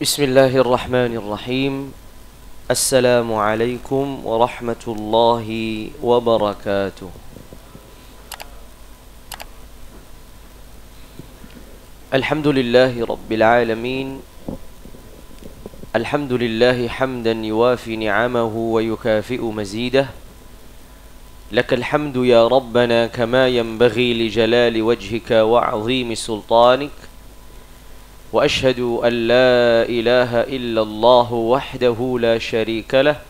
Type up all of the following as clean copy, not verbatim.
Bismillahirrahmanirrahim. Assalamualaikum warahmatullahi wabarakatuh. Alhamdulillahi rabbil alamin. Alhamdulillahi hamdan yuwafi ni'amahu wa yukafi'u mazidah. Lakal hamdu ya rabbana kama yanbaghi li jalali wajhika wa 'azimi sultanik. وأشهد أن لا إله إلا الله وحده لا شريك له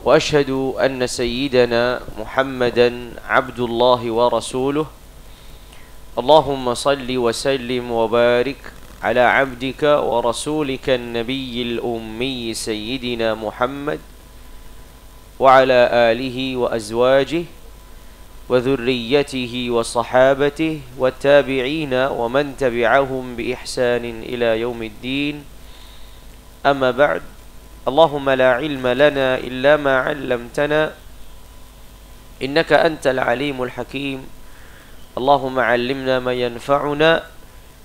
وأشهد أن سيدنا محمدا عبد الله ورسوله اللهم صل وسلم وبارك على عبدك ورسولك النبي الأمي سيدنا محمد وعلى آله وأزواجه وذريته وصحابته والتابعين ومن تبعهم بإحسان إلى يوم الدين أما بعد اللهم لا علم لنا إلا ما علمتنا إنك أنت العليم الحكيم اللهم علمنا ما ينفعنا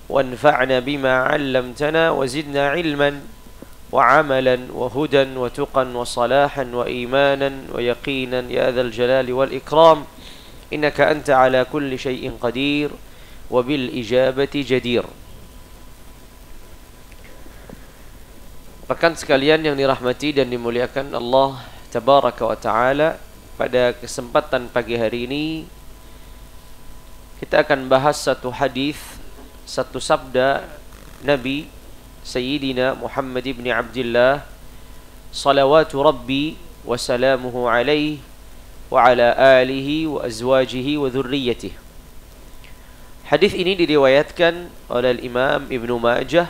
وانفعنا بما علمتنا وزدنا علما وعملا وهدى وتقا وصلاحا وإيمانا ويقينا يا ذا الجلال والإكرام Innaka anta ala kulli syai'in qadir wa bil ijabati jadir. Rekan sekalian yang dirahmati dan dimuliakan Allah Tabaraka wa Ta'ala, pada kesempatan pagi hari ini kita akan bahas satu hadis, satu sabda Nabi Sayyidina Muhammad ibn Abdullah salawatu rabbi wa salamuhu alaihi wa ala alihi wa azwajihi wa dhurriyyatihi. Hadis ini diriwayatkan oleh Imam Ibnu Majah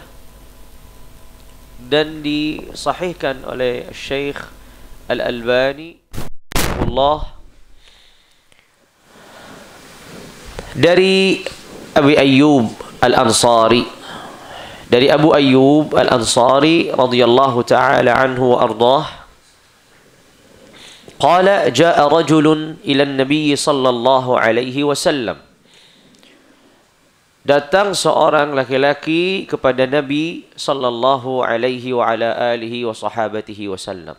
dan disahihkan oleh Syekh Al-Albani Allah dari Abi Ayyub Al-Ansari, dari Abu Ayyub Al-Ansari radhiyallahu ta'ala anhu wa ardhah. Qala jaa rajulun ila an-nabiy sallallahu alaihi wasallam. Datang seorang laki-laki kepada Nabi sallallahu alaihi wa ala alihi wa sahabatihi wasallam.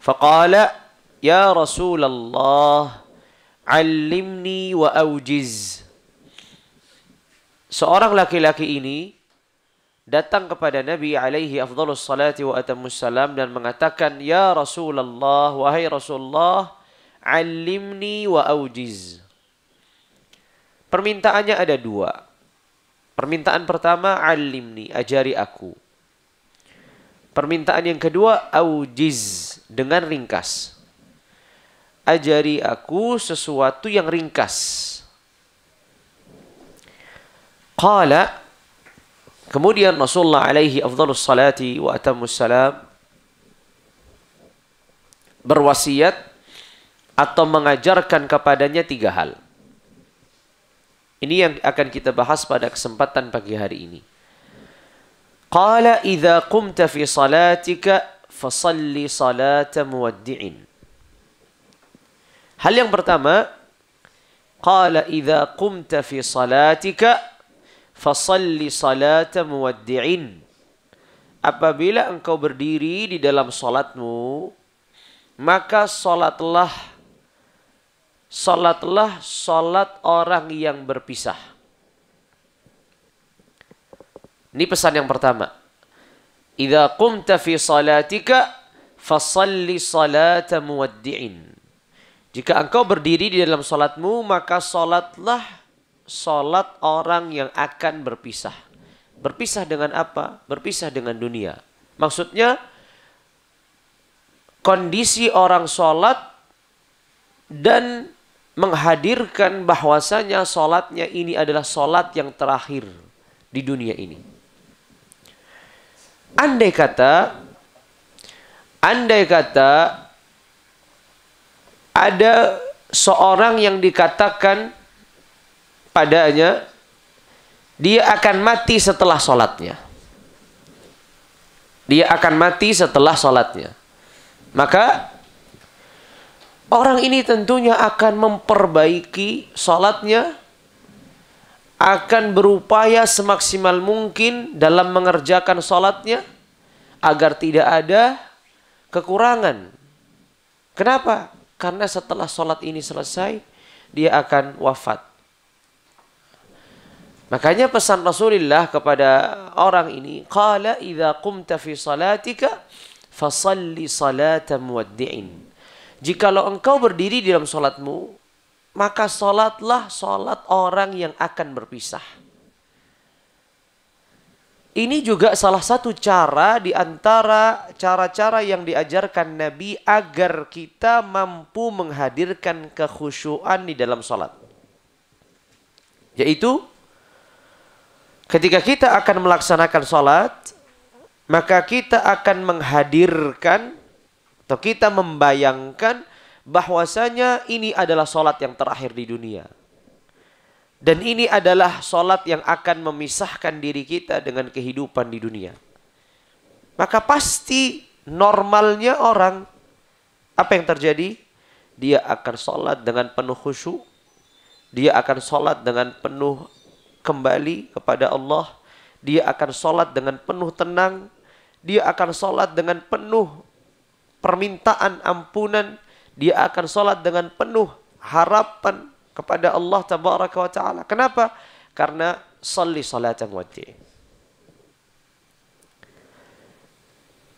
Faqala ya Rasulullah, 'allimni wa awjiz. Seorang laki-laki ini datang kepada Nabi alaihi afdhalus salati wa atammus salam dan mengatakan, ya Rasulullah, wahai Rasulullah, alimni wa aujiz. Permintaannya ada dua. Permintaan pertama, alimni, ajari aku. Permintaan yang kedua, aujiz, dengan ringkas. Ajari aku sesuatu yang ringkas. Qala, kemudian Rasulullah alaihi afdhalus salati wa atammus salam berwasiat atau mengajarkan kepadanya tiga hal. Ini yang akan kita bahas pada kesempatan pagi hari ini. Qala idza qumta fi salatika fasalli salata muwaddi'in. Hal yang pertama, qala idza qumta fi salatika fasalli salata muwaddi'in. Apabila engkau berdiri di dalam salatmu, maka salatlah salat orang yang berpisah. Ini pesan yang pertama. Idza qumta fi salatika fasalli salata muwaddi'in. Jika engkau berdiri di dalam salatmu, maka salatlah salat orang yang akan berpisah. Berpisah dengan apa? Berpisah dengan dunia. Maksudnya, kondisi orang salat dan menghadirkan bahwasanya salatnya ini adalah salat yang terakhir di dunia ini. Andai kata ada seorang yang dikatakan padanya dia akan mati setelah sholatnya. Dia akan mati setelah sholatnya. Maka orang ini tentunya akan memperbaiki sholatnya akan berupaya semaksimal mungkin dalam mengerjakan sholatnya agar tidak ada kekurangan. Kenapa? Karena setelah sholat ini selesai, dia akan wafat. Makanya pesan Rasulullah kepada orang ini, qala idza qumta fi salatika fasalli salata muwaddi'in. Jikalau engkau berdiri di dalam salatmu, maka salatlah salat orang yang akan berpisah. Ini juga salah satu cara di antara cara-cara yang diajarkan Nabi agar kita mampu menghadirkan kekhusyuan di dalam salat. Yaitu ketika kita akan melaksanakan salat, maka kita akan menghadirkan atau kita membayangkan bahwasanya ini adalah salat yang terakhir di dunia. Dan ini adalah salat yang akan memisahkan diri kita dengan kehidupan di dunia. Maka pasti normalnya orang, apa yang terjadi? Dia akan salat dengan penuh khusyuk. Dia akan salat dengan penuh kembali kepada Allah. Dia akan salat dengan penuh tenang. Dia akan salat dengan penuh permintaan ampunan. Dia akan salat dengan penuh harapan kepada Allah tabaraka wa ta'ala. Kenapa? Karena salli salatan muwaddi'.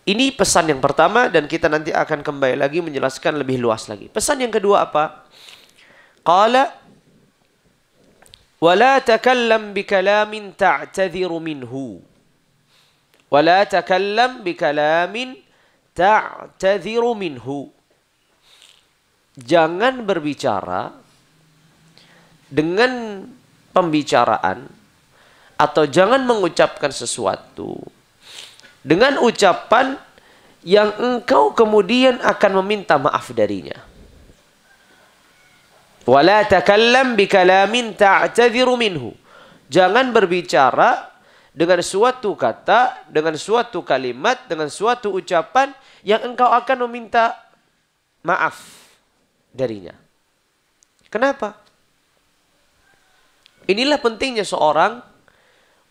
Ini pesan yang pertama dan kita nanti akan kembali lagi menjelaskan lebih luas lagi. Pesan yang kedua apa? Qala wa la takallam bi kalamin ta'tadhiru minhu. Wa la takallam bi kalamin ta'tadhiru minhu. Jangan berbicara dengan pembicaraan atau jangan mengucapkan sesuatu dengan ucapan yang engkau kemudian akan meminta maaf darinya. Wala takallam bikalamin ta'tadhiru minhu. Jangan berbicara dengan suatu kata, dengan suatu kalimat, dengan suatu ucapan yang engkau akan meminta maaf darinya. Kenapa? Inilah pentingnya seorang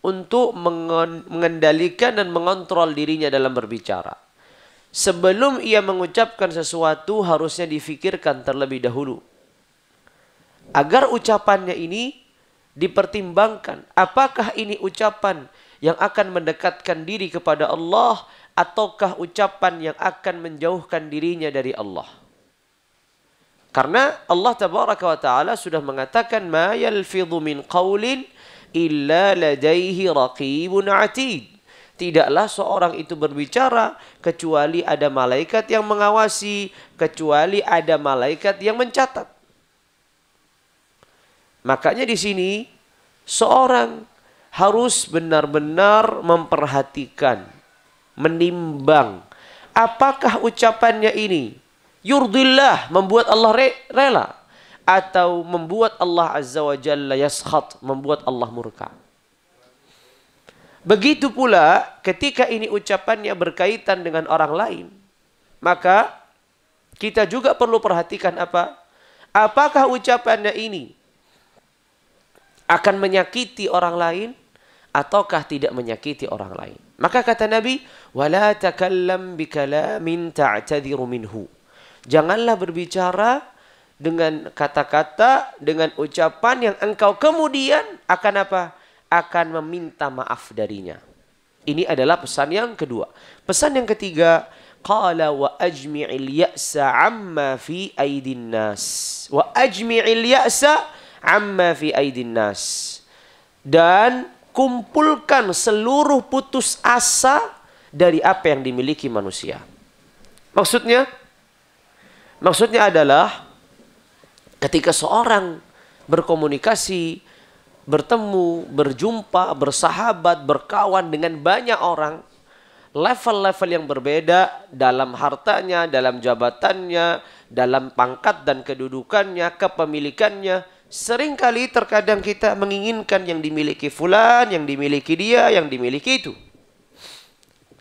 untuk mengendalikan dan mengontrol dirinya dalam berbicara. Sebelum ia mengucapkan sesuatu harusnya difikirkan terlebih dahulu. Agar ucapannya ini dipertimbangkan. Apakah ini ucapan yang akan mendekatkan diri kepada Allah ataukah ucapan yang akan menjauhkan dirinya dari Allah? Karena Allah tabaraka wa ta'ala sudah mengatakan ma yalfidhu min qawlin illa ladaihi raqibun atid. Tidaklah seorang itu berbicara kecuali ada malaikat yang mengawasi, kecuali ada malaikat yang mencatat. Makanya di sini seorang harus benar-benar memperhatikan, menimbang apakah ucapannya ini yurdillah, membuat Allah rela, atau membuat Allah azza wa jalla yaskhat, membuat Allah murka. Begitu pula ketika ini ucapannya berkaitan dengan orang lain, maka kita juga perlu perhatikan apa? Apakah ucapannya ini akan menyakiti orang lain ataukah tidak menyakiti orang lain? Maka kata Nabi, wala takallam bikalamin ta'tadhiru minhu. Janganlah berbicara dengan kata-kata, dengan ucapan yang engkau kemudian akan apa? Akan meminta maaf darinya. Ini adalah pesan yang kedua. Pesan yang ketiga, qala wa ajmi'il ya'sa amma fi aidin nas. Wa ajmi'il ya'sa amma fi aidin nas. Dan kumpulkan seluruh putus asa dari apa yang dimiliki manusia. Maksudnya adalah ketika seorang berkomunikasi, bertemu, berjumpa, bersahabat, berkawan dengan banyak orang, level-level yang berbeda dalam hartanya, dalam jabatannya, dalam pangkat dan kedudukannya, kepemilikannya. Seringkali terkadang kita menginginkan yang dimiliki fulan, yang dimiliki dia, yang dimiliki itu.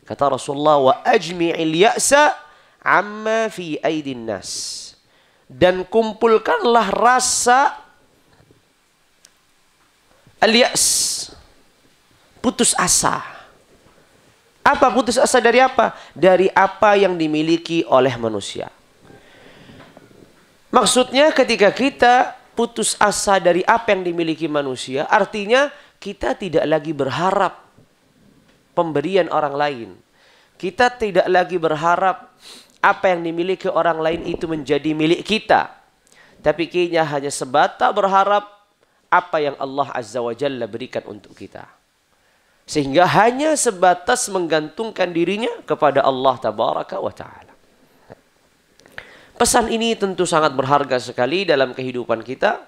Kata Rasulullah, wa ajmi'il ya'sa amma fi aidin nas. Dan kumpulkanlah rasa Al-ya'as, putus asa. Apa putus asa dari apa? Dari apa yang dimiliki oleh manusia. Maksudnya ketika kita putus asa dari apa yang dimiliki manusia, artinya kita tidak lagi berharap pemberian orang lain. Kita tidak lagi berharap apa yang dimiliki orang lain itu menjadi milik kita. Tapi kita hanya sebatas berharap apa yang Allah Azza wa Jalla berikan untuk kita. Sehingga hanya sebatas menggantungkan dirinya kepada Allah Tabaraka wa Ta'ala. Pesan ini tentu sangat berharga sekali dalam kehidupan kita.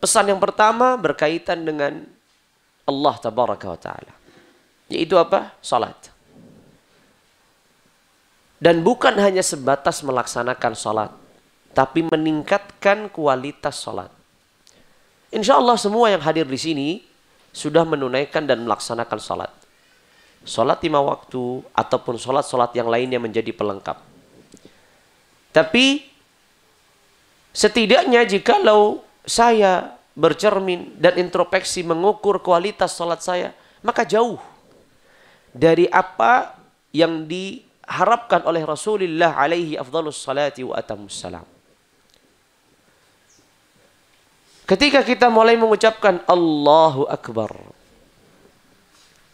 Pesan yang pertama berkaitan dengan Allah Tabaraka wa Ta'ala. Yaitu apa? Salat. Dan bukan hanya sebatas melaksanakan salat, tapi meningkatkan kualitas salat. Insya Allah semua yang hadir di sini sudah menunaikan dan melaksanakan salat. Salat 5 waktu ataupun salat-salat yang lainnya menjadi pelengkap. Tapi setidaknya jikalau saya bercermin dan introspeksi mengukur kualitas salat saya, maka jauh dari apa yang diharapkan oleh Rasulullah alaihi afdhalus salati wa atamus salam. Ketika kita mulai mengucapkan Allahu Akbar,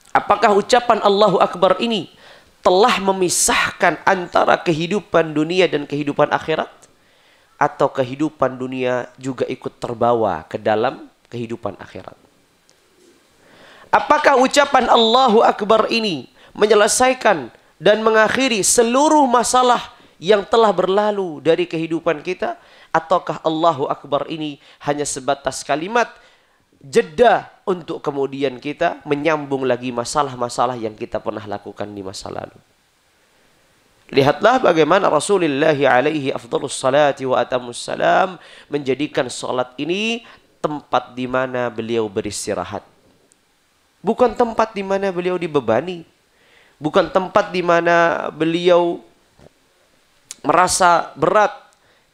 apakah ucapan Allahu Akbar ini telah memisahkan antara kehidupan dunia dan kehidupan akhirat? Atau kehidupan dunia juga ikut terbawa ke dalam kehidupan akhirat? Apakah ucapan Allahu Akbar ini menyelesaikan dan mengakhiri seluruh masalah yang telah berlalu dari kehidupan kita? Ataukah Allahu Akbar ini hanya sebatas kalimat jeda untuk kemudian kita menyambung lagi masalah-masalah yang kita pernah lakukan di masa lalu? Lihatlah bagaimana Rasulullah alaihi afdhalus salati wa atamus salam menjadikan salat ini tempat di mana beliau beristirahat. Bukan tempat di mana beliau dibebani. Bukan tempat di mana beliau merasa berat.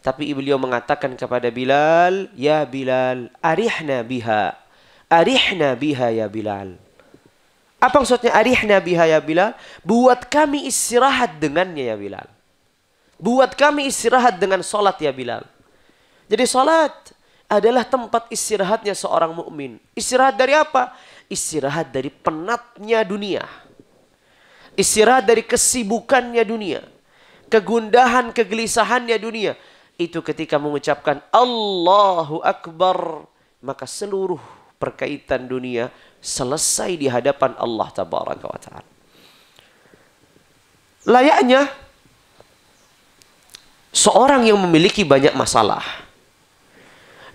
Tapi beliau mengatakan kepada Bilal, ya Bilal, arihna biha. Arihna biha ya Bilal. Apa maksudnya arihna biha ya Bilal? Buat kami istirahat dengannya ya Bilal. Buat kami istirahat dengan salat ya Bilal. Jadi salat adalah tempat istirahatnya seorang mukmin. Istirahat dari apa? Istirahat dari penatnya dunia. Istirahat dari kesibukannya dunia. Kegundahan, kegelisahannya dunia. Itu ketika mengucapkan Allahu Akbar, maka seluruh perkaitan dunia selesai di hadapan Allah Tabaraka wa Ta'ala. Layaknya seorang yang memiliki banyak masalah,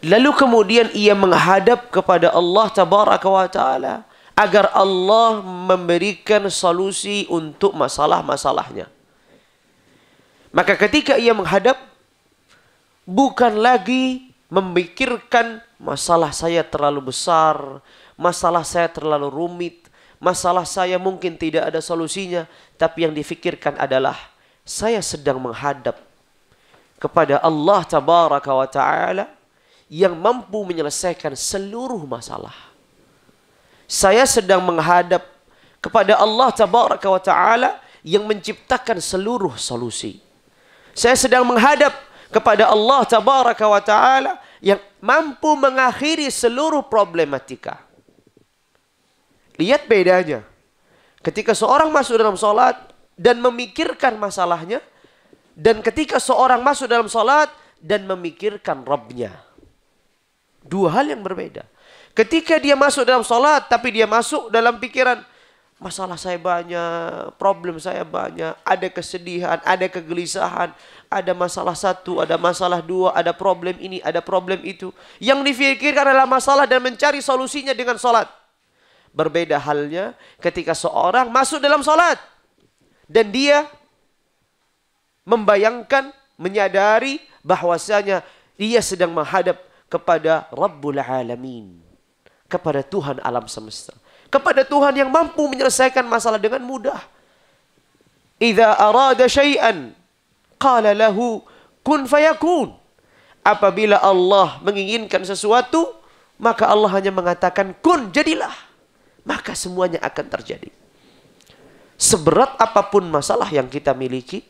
lalu kemudian ia menghadap kepada Allah Tabaraka wa Ta'ala agar Allah memberikan solusi untuk masalah-masalahnya. Maka ketika ia menghadap, bukan lagi memikirkan masalah saya terlalu besar, masalah saya terlalu rumit, masalah saya mungkin tidak ada solusinya. Tapi yang difikirkan adalah saya sedang menghadap kepada Allah Tabaraka wa Ta'ala yang mampu menyelesaikan seluruh masalah. Saya sedang menghadap kepada Allah Tabaraka wa Ta'ala yang menciptakan seluruh solusi. Saya sedang menghadap kepada Allah Tabaraka wa Ta'ala yang mampu mengakhiri seluruh problematika. Lihat bedanya. Ketika seorang masuk dalam salat dan memikirkan masalahnya, dan ketika seorang masuk dalam salat dan memikirkan Rabbnya. Dua hal yang berbeda. Ketika dia masuk dalam salat tapi dia masuk dalam pikiran, masalah saya banyak, problem saya banyak, ada kesedihan, ada kegelisahan, ada masalah satu, ada masalah dua, ada problem ini, ada problem itu. Yang difikirkan adalah masalah dan mencari solusinya dengan salat. Berbeda halnya ketika seorang masuk dalam salat dan dia membayangkan, menyadari bahwasanya dia sedang menghadap kepada Rabbul Alamin, kepada Tuhan alam semesta, kepada Tuhan yang mampu menyelesaikan masalah dengan mudah. Idza arada syai'an qala lahu kun fayakun. Apabila Allah menginginkan sesuatu, maka Allah hanya mengatakan kun, jadilah. Maka semuanya akan terjadi. Seberat apapun masalah yang kita miliki,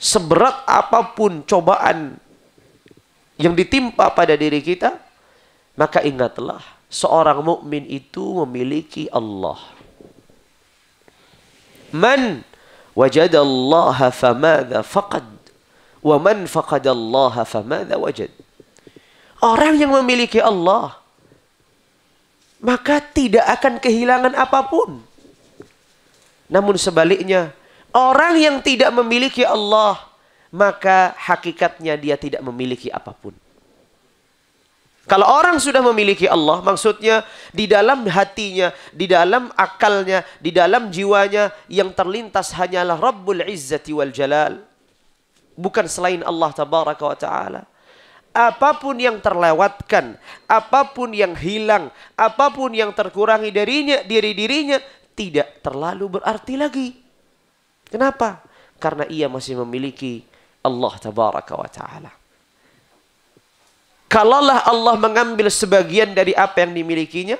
seberat apapun cobaan yang ditimpa pada diri kita, maka ingatlah, seorang mukmin itu memiliki Allah. Man wajadallaha famadha faqad, wa man faqadallaha famadha wajad. Orang yang memiliki Allah, maka tidak akan kehilangan apapun. Namun sebaliknya, orang yang tidak memiliki Allah, maka hakikatnya dia tidak memiliki apapun. Kalau orang sudah memiliki Allah, maksudnya di dalam hatinya, di dalam akalnya, di dalam jiwanya, yang terlintas hanyalah Rabbul Izzati wal Jalal, bukan selain Allah Tabaraka wa Ta'ala. Apapun yang terlewatkan, apapun yang hilang, apapun yang terkurangi darinya, dirinya, tidak terlalu berarti lagi. Kenapa? Karena ia masih memiliki Allah Tabaraka wa Ta'ala. Kalaulah Allah mengambil sebagian dari apa yang dimilikinya,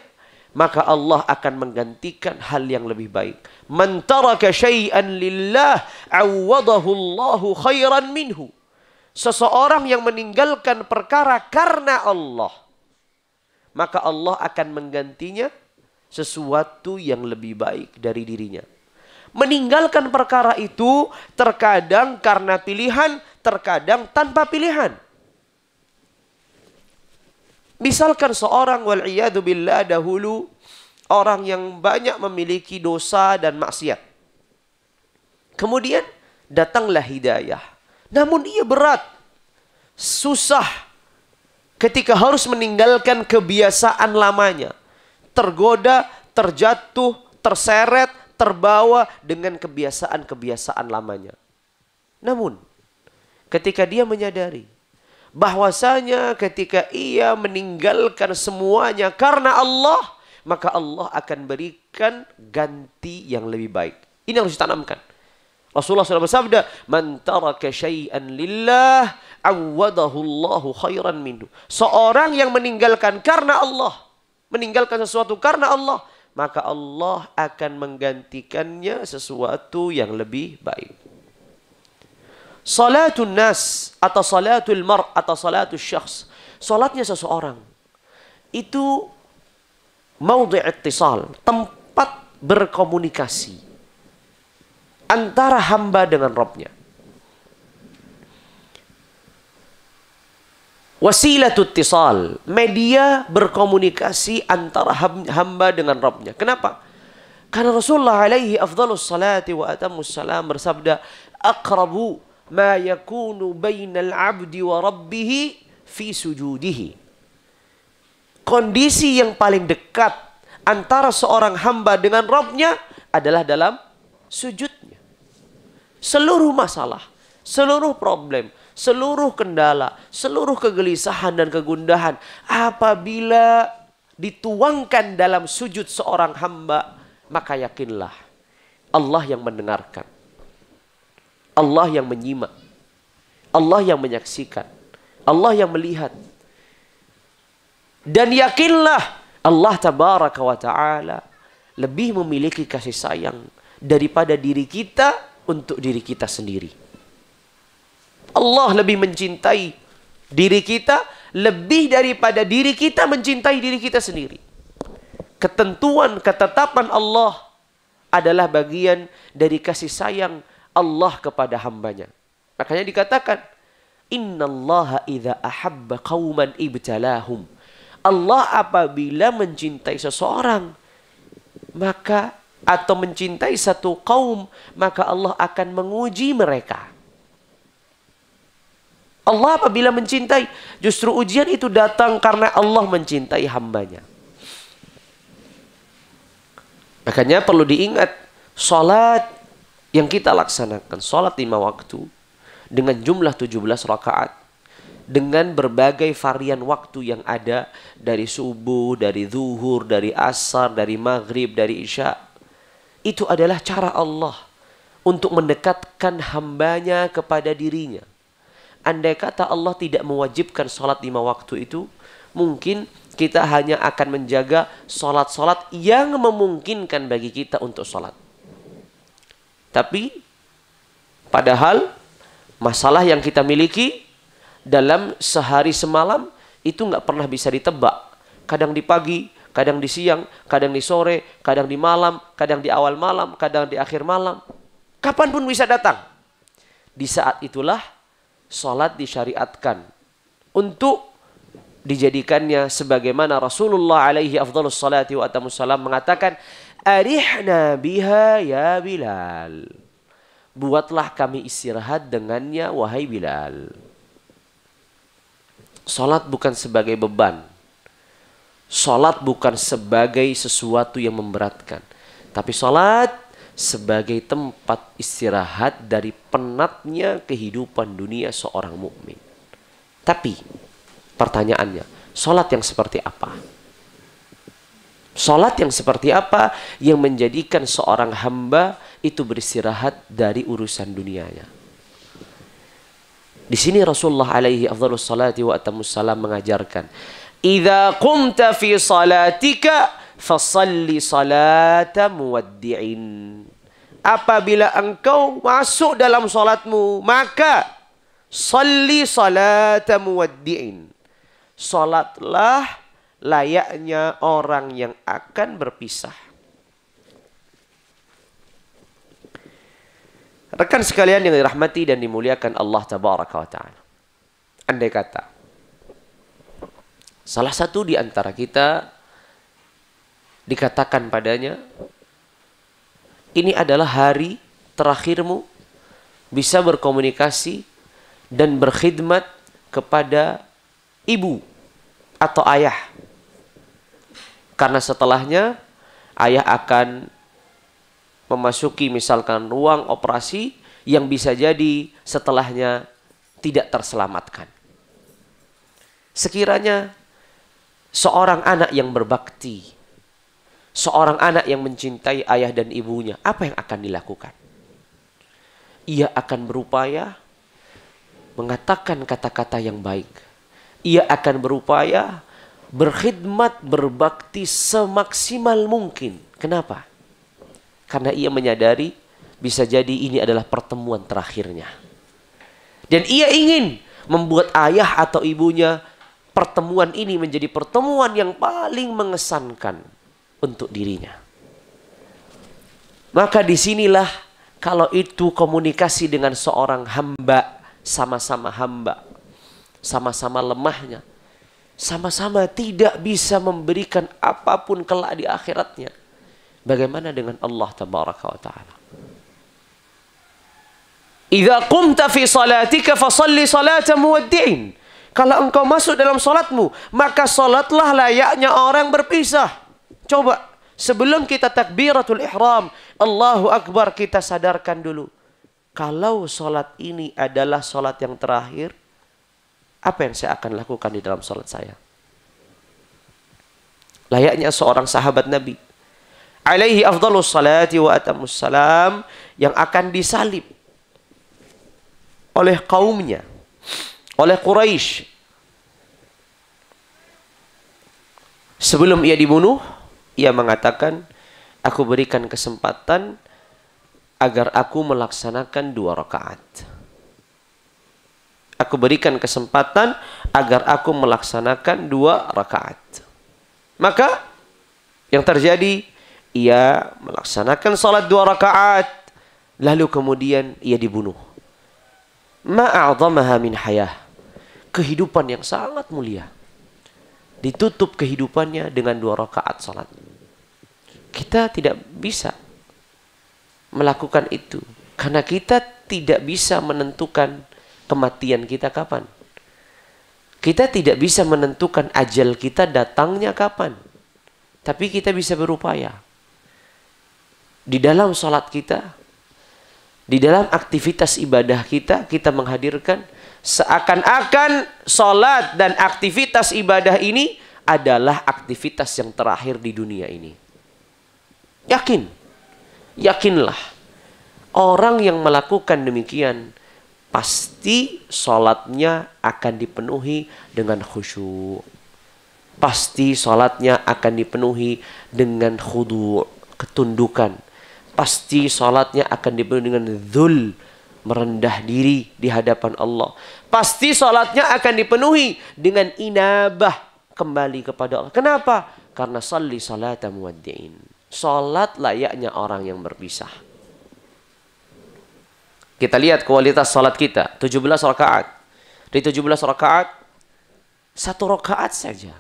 maka Allah akan menggantikan hal yang lebih baik. Man taraka syai'an lillah, awadahu Allahu khairan minhu. Seseorang yang meninggalkan perkara karena Allah, maka Allah akan menggantinya sesuatu yang lebih baik dari dirinya. Meninggalkan perkara itu terkadang karena pilihan, terkadang tanpa pilihan. Misalkan seorang wal'iyadu billah dahulu, orang yang banyak memiliki dosa dan maksiat. Kemudian datanglah hidayah. Namun ia berat, susah ketika harus meninggalkan kebiasaan lamanya. Tergoda, terjatuh, terseret, terbawa dengan kebiasaan-kebiasaan lamanya. Namun ketika dia menyadari bahwasanya ketika ia meninggalkan semuanya karena Allah, maka Allah akan berikan ganti yang lebih baik. Ini harus ditanamkan. Rasulullah SAW bersabda, man taraka syai'an lillah, awadahu Allahu khairan minhu. Seorang yang meninggalkan karena Allah, meninggalkan sesuatu karena Allah, maka Allah akan menggantikannya sesuatu yang lebih baik. Salatun nas atau salatul mar atau salatul syakhs, salatnya seseorang itu maudhi' ittisal, tempat berkomunikasi antara hamba dengan Rabbnya. Wasilatut ittisal, media berkomunikasi antara hamba dengan Rabbnya. Kenapa? Karena Rasulullah alaihi afdhalus salati wa atammus salam bersabda, aqrabu ma yakunu bainal abdi wa rabbihi fi sujudihi. Kondisi yang paling dekat antara seorang hamba dengan Rabbnya adalah dalam sujudnya. Seluruh masalah, seluruh problem, seluruh kendala, seluruh kegelisahan dan kegundahan, apabila dituangkan dalam sujud seorang hamba, maka yakinlah Allah yang mendengarkan, Allah yang menyimak, Allah yang menyaksikan, Allah yang melihat. Dan yakinlah Allah Tabaraka wa Ta'ala lebih memiliki kasih sayang daripada diri kita untuk diri kita sendiri. Allah lebih mencintai diri kita lebih daripada diri kita mencintai diri kita sendiri. Ketentuan, ketetapan Allah adalah bagian dari kasih sayang Allah kepada hambanya. Makanya dikatakan, innallaha idza ahabba qauman ibtalahum. Allah apabila mencintai seseorang, maka atau mencintai satu kaum, maka Allah akan menguji mereka. Allah apabila mencintai, justru ujian itu datang karena Allah mencintai hambanya. Makanya perlu diingat, salat yang kita laksanakan, salat 5 waktu dengan jumlah 17 rakaat, dengan berbagai varian waktu yang ada, dari subuh, dari zuhur, dari asar, dari maghrib, dari isya. Itu adalah cara Allah untuk mendekatkan hambanya kepada dirinya. Andai kata Allah tidak mewajibkan salat 5 waktu itu, mungkin kita hanya akan menjaga sholat-sholat yang memungkinkan bagi kita untuk sholat. Tapi padahal masalah yang kita miliki dalam sehari semalam itu nggak pernah bisa ditebak. Kadang di pagi, kadang di siang, kadang di sore, kadang di malam, kadang di awal malam, kadang di akhir malam. Kapanpun bisa datang. Di saat itulah sholat disyariatkan untuk dijadikannya sebagaimana Rasulullah alaihi afdhalus salati wa atamus salam mengatakan, arihna biha ya Bilal. Buatlah kami istirahat dengannya wahai Bilal. Salat bukan sebagai beban. Salat bukan sebagai sesuatu yang memberatkan. Tapi salat sebagai tempat istirahat dari penatnya kehidupan dunia seorang mukmin. Tapi pertanyaannya, salat yang seperti apa? Salat yang seperti apa yang menjadikan seorang hamba itu beristirahat dari urusan dunianya? Di sini Rasulullah alaihi afdhalus salati wa atamus salam mengajarkan, "Idza qumta fi salatika fasalli salata muwaddi'in." Apabila engkau masuk dalam salatmu, maka salli salata muwaddi'in. Salatlah layaknya orang yang akan berpisah. Rekan sekalian yang dirahmati dan dimuliakan Allah Tabaraka wa Ta'ala. Andai kata salah satu di antara kita dikatakan padanya, ini adalah hari terakhirmu bisa berkomunikasi dan berkhidmat kepada ibu atau ayah. Karena setelahnya ayah akan memasuki misalkan ruang operasi yang bisa jadi setelahnya tidak terselamatkan. Sekiranya seorang anak yang berbakti, seorang anak yang mencintai ayah dan ibunya, apa yang akan dilakukan? Ia akan berupaya mengatakan kata-kata yang baik. Ia akan berupaya berkhidmat, berbakti semaksimal mungkin. Kenapa? Karena ia menyadari bisa jadi ini adalah pertemuan terakhirnya. Dan ia ingin membuat ayah atau ibunya pertemuan ini menjadi pertemuan yang paling mengesankan untuk dirinya. Maka disinilah kalau itu komunikasi dengan seorang hamba, sama-sama hamba, sama-sama lemahnya, sama-sama tidak bisa memberikan apapun kelak di akhiratnya. Bagaimana dengan Allah Tabaraka wa Ta'ala? Idza qumta fi salatika fasalli salata muwaddi'in. Kalau engkau masuk dalam salatmu, maka salatlah layaknya orang berpisah. Coba sebelum kita takbiratul ihram, Allahu Akbar, kita sadarkan dulu. Kalau salat ini adalah salat yang terakhir, apa yang saya akan lakukan di dalam salat saya? Layaknya seorang sahabat Nabi alaihi afdhalus salati wa atamus salam yang akan disalib oleh kaumnya, oleh Quraisy. Sebelum ia dibunuh, ia mengatakan, aku berikan kesempatan agar aku melaksanakan 2 rakaat. Aku berikan kesempatan agar aku melaksanakan 2 rakaat. Maka yang terjadi, ia melaksanakan salat 2 rakaat, lalu kemudian ia dibunuh. Ma'a'zamaha min hayah. Kehidupan yang sangat mulia. Ditutup kehidupannya dengan 2 rakaat salat. Kita tidak bisa melakukan itu karena kita tidak bisa menentukan kematian kita kapan. Kita tidak bisa menentukan ajal kita datangnya kapan. Tapi kita bisa berupaya. Di dalam salat kita, di dalam aktivitas ibadah kita, kita menghadirkan seakan-akan salat dan aktivitas ibadah ini adalah aktivitas yang terakhir di dunia ini. Yakinlah. Orang yang melakukan demikian, pasti salatnya akan dipenuhi dengan khusyuk. pasti sholatnya akan dipenuhi dengan khudu', ketundukan. Pasti sholatnya akan dipenuhi dengan dzul, merendah diri di hadapan Allah. Pasti sholatnya akan dipenuhi dengan inabah, kembali kepada Allah. Kenapa? Karena salli salata muwaddi'in. Sholat layaknya orang yang berpisah. Kita lihat kualitas sholat kita, 17 rakaat. Di 17 rakaat, 1 rakaat saja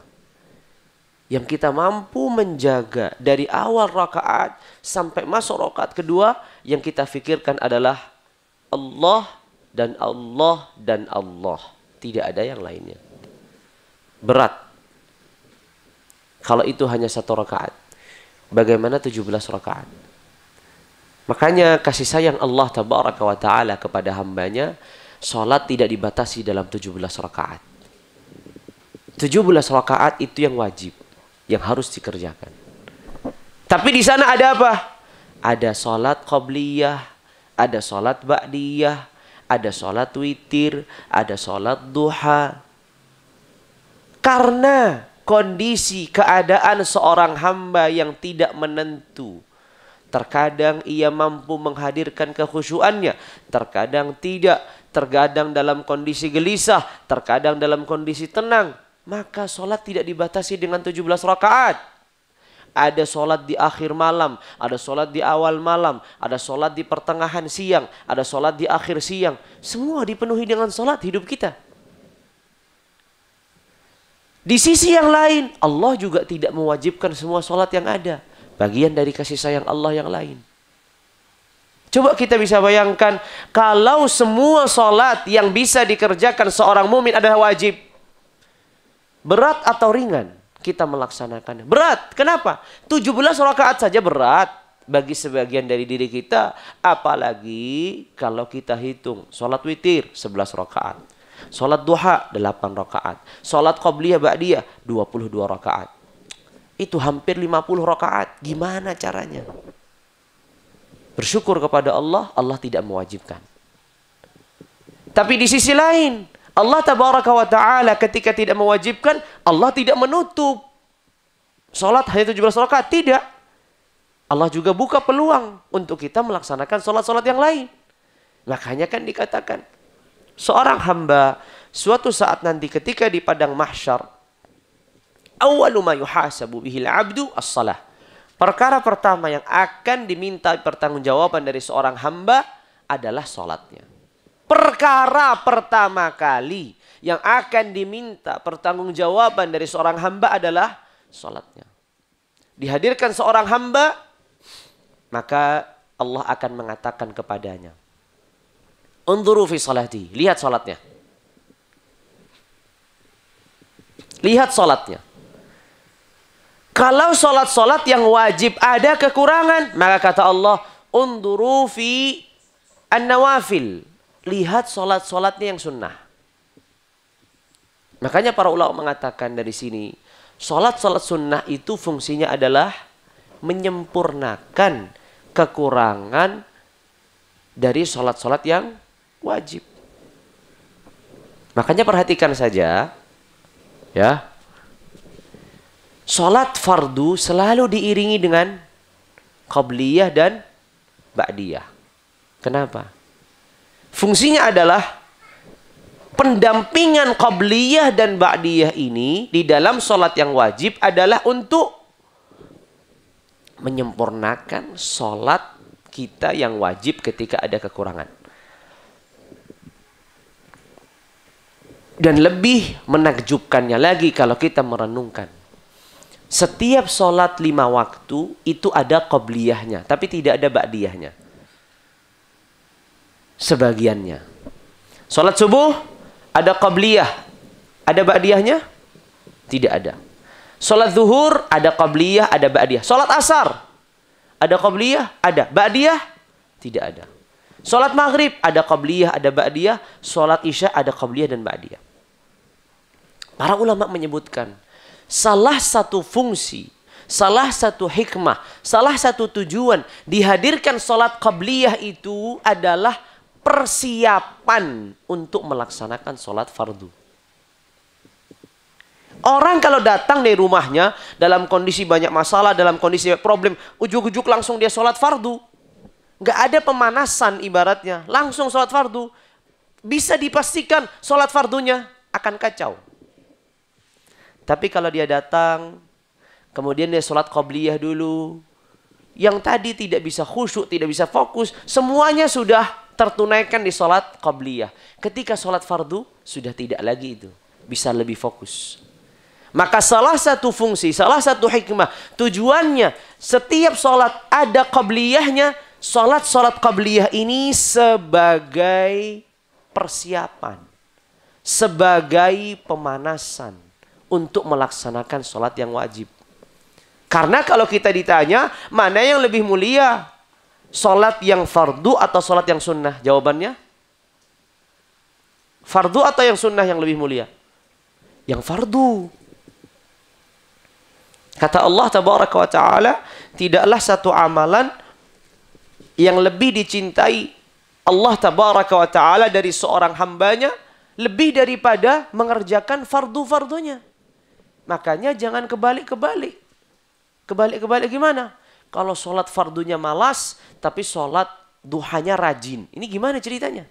yang kita mampu menjaga dari awal rakaat sampai masuk rakaat kedua, yang kita fikirkan adalah Allah dan Allah dan Allah. Tidak ada yang lainnya. Berat. Kalau itu hanya 1 rakaat. Bagaimana 17 rakaat? Makanya kasih sayang Allah tabaraka wa ta'ala kepada hambanya, sholat tidak dibatasi dalam 17 rakaat. 17 rakaat itu yang wajib, yang harus dikerjakan. Tapi di sana ada apa? Ada sholat qabliyah, ada sholat ba'diyah, ada sholat witir, ada sholat duha. Karena kondisi keadaan seorang hamba yang tidak menentu. Terkadang ia mampu menghadirkan kekhusyuannya, terkadang tidak. Terkadang dalam kondisi gelisah, terkadang dalam kondisi tenang. Maka sholat tidak dibatasi dengan 17 rakaat. Ada sholat di akhir malam, ada sholat di awal malam, ada sholat di pertengahan siang, ada sholat di akhir siang. Semua dipenuhi dengan sholat hidup kita. Di sisi yang lain, Allah juga tidak mewajibkan semua sholat yang ada. Bagian dari kasih sayang Allah yang lain. Coba kita bisa bayangkan, kalau semua sholat yang bisa dikerjakan seorang mukmin adalah wajib, berat atau ringan kita melaksanakannya? Berat. Kenapa? 17 rakaat saja berat bagi sebagian dari diri kita. Apalagi kalau kita hitung sholat witir 11 rakaat. Sholat duha 8 rakaat. Sholat qabliyah ba'diyah 22 rakaat. Itu hampir 50 rakaat. Gimana caranya? Bersyukur kepada Allah, Allah tidak mewajibkan. Tapi di sisi lain, Allah tabaraka wa ta'ala ketika tidak mewajibkan, Allah tidak menutup sholat hanya 17 rakaat. Tidak. Allah juga buka peluang untuk kita melaksanakan sholat-sholat yang lain. Makanya kan dikatakan, seorang hamba suatu saat nanti ketika di padang mahsyar, awwalu ma yuhasabu bihil abdu as-salah. Perkara pertama yang akan diminta pertanggungjawaban dari seorang hamba adalah sholatnya. Perkara pertama kali yang akan diminta pertanggungjawaban dari seorang hamba adalah sholatnya. Dihadirkan seorang hamba, maka Allah akan mengatakan kepadanya, unzuru fi sholati, lihat sholatnya. Lihat sholatnya. Kalau sholat-sholat yang wajib ada kekurangan, maka kata Allah, unzuru fi an-nawafil, lihat sholat-sholatnya yang sunnah. Makanya para ulama mengatakan dari sini, sholat-sholat sunnah itu fungsinya adalah menyempurnakan kekurangan dari sholat-sholat yang wajib. Makanya perhatikan saja, ya, sholat fardu selalu diiringi dengan qabliyah dan ba'diyah. Kenapa? Fungsinya adalah pendampingan qabliyah dan ba'diyah ini di dalam sholat yang wajib adalah untuk menyempurnakan sholat kita yang wajib ketika ada kekurangan. Dan lebih menakjubkannya lagi kalau kita merenungkan. Setiap sholat 5 waktu itu ada qabliyahnya, tapi tidak ada ba'diyahnya. Sebagiannya. Sholat subuh ada qabliyah, ada ba'diyahnya? Tidak ada. Sholat zuhur ada qabliyah, ada ba'diyah. Sholat asar ada qabliyah, ada ba'diyah? Tidak ada. Sholat maghrib ada qabliyah, ada ba'diyah. Sholat isya ada qabliyah dan ba'diyah. Para ulama menyebutkan, salah satu fungsi, salah satu hikmah, salah satu tujuan dihadirkan sholat qabliyah itu adalah persiapan untuk melaksanakan sholat fardu. Orang kalau datang dari rumahnya dalam kondisi banyak masalah, dalam kondisi problem, ujuk-ujuk langsung dia sholat fardu. Nggak ada pemanasan ibaratnya, langsung sholat fardu. Bisa dipastikan sholat fardunya akan kacau. Tapi kalau dia datang, kemudian dia sholat qobliyah dulu. Yang tadi tidak bisa khusyuk, tidak bisa fokus, semuanya sudah tertunaikan di sholat qobliyah. Ketika sholat fardu, sudah tidak lagi itu. Bisa lebih fokus. Maka salah satu fungsi, salah satu hikmah, tujuannya setiap sholat ada qabliyahnya. Sholat qabliyah ini sebagai persiapan, sebagai pemanasan untuk melaksanakan sholat yang wajib. Karena kalau kita ditanya, mana yang lebih mulia? Sholat yang fardu atau sholat yang sunnah? Jawabannya, fardu atau yang sunnah yang lebih mulia? Yang fardu. Kata Allah Tabaraka wa Ta'ala, tidaklah satu amalan yang lebih dicintai Allah Tabaraka wa Ta'ala dari seorang hambanya lebih daripada mengerjakan fardu-fardunya. Makanya jangan kebalik-kebalik. Kebalik-kebalik gimana? Kalau sholat fardunya malas, tapi sholat duhanya rajin. Ini gimana ceritanya?